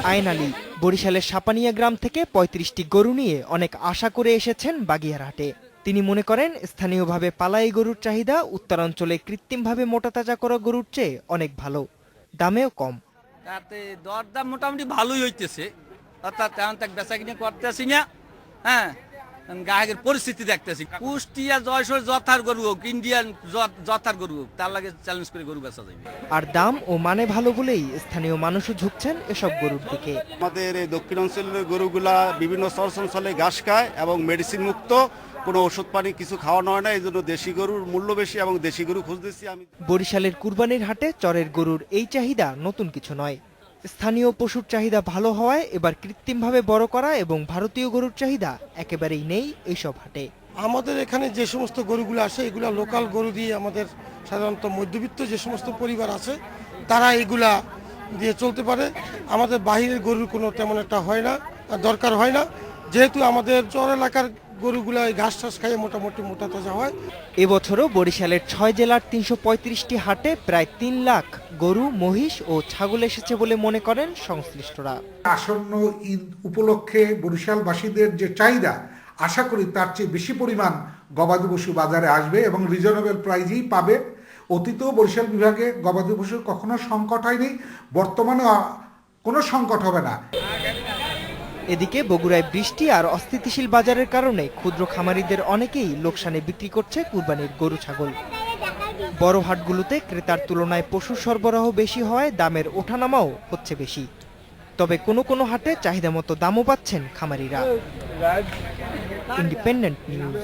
আইন আলী বরিশালের সাপানিয়া গ্রাম থেকে ৩৫টি গরু নিয়ে অনেক আশা করে এসেছেন বাগিয়ারহাটে। তিনি মনে করেন স্থানীয়ভাবে পালাই গরুর চাহিদা উত্তরাঞ্চলে কৃত্রিমভাবে মোটাতাজা করা গরুর চেয়ে অনেক ভালো, দামেও কম। তাতে দরদাম মোটামুটি ভালোই হইতেছে, অর্থাৎ তেমন তাক বেচা কিনে করতেছি না। হ্যাঁ, গায়ের পরিস্থিতি দেখতেছি। কুষ্টিয়া জয়সর যথার গরু হোক, ইন্ডিয়ান যথার গরু হোক, তার লাগে চ্যালেঞ্জ করে গরু বেচা যাবে। আর দাম ও মানে ভালো বলেই স্থানীয় মানুষও ঝুঁকছেন এসব গরুর দিকে। আমাদের এই দক্ষিণাঞ্চলের গরুগুলা বিভিন্ন চরাঞ্চলে ঘাস খায় এবং মেডিসিন মুক্ত, কোনো ওষুধ পানি কিছু খাওয়ানো হয় না। এই জন্য দেশি গরুর মূল্য বেশি এবং দেশি গরু খুঁজতেছি আমি। বরিশালের কুরবানির হাটে চরের গরুর এই চাহিদা নতুন কিছু নয়। স্থানীয় পশুর চাহিদা ভালো হওয়ায় এবার কৃত্রিমভাবে বড় করা এবং ভারতীয় গরুর চাহিদা একেবারেই নেই এইসব হাটে। আমাদের এখানে যে সমস্ত গরুগুলো আসে এগুলা লোকাল গরু দিয়ে আমাদের সাধারণত মধ্যবিত্ত যে সমস্ত পরিবার আছে তারা এগুলা দিয়ে চলতে পারে। আমাদের বাহিরের গরুর কোনো তেমন একটা হয় না, দরকার হয় না, যেহেতু আমাদের চর এলাকার গরুগুলা ঘাস টাস খাইয়ে মোটামুটি মোটা তাজা হয়। এবছরও বরিশালের ৬ জেলার ৩৩৫টি হাটে প্রায় ৩ লাখ গরু, মহিষ ও ছাগল এসেছে বলে মনে করেন সংশ্লিষ্টরা। আসন্ন ঈদ উপলক্ষে বরিশালবাসীদের যে চাহিদা, আশা করি তার চেয়ে বেশি পরিমাণ গবাদি পশু বাজারে আসবে এবং রিজনেবল প্রাইজেই পাবে। অতীতেও বরিশাল বিভাগে গবাদি পশুর কখনো সংকট হয়নি, বর্তমানে কোনো সংকট হবে না। এদিকে বগুড়ায় বৃষ্টি আর অস্থিতিশীল বাজারের কারণে ক্ষুদ্র খামারিদের অনেকেই লোকসানে বিক্রি করছে কুরবানির গরু ছাগল। বড় হাটগুলোতে ক্রেতার তুলনায় পশুর সরবরাহ বেশি হওয়ায় দামের ওঠানামাও হচ্ছে বেশি। তবে কোনো কোনো হাটে চাহিদা মতো দামও পাচ্ছেন খামারিরা। Independent news.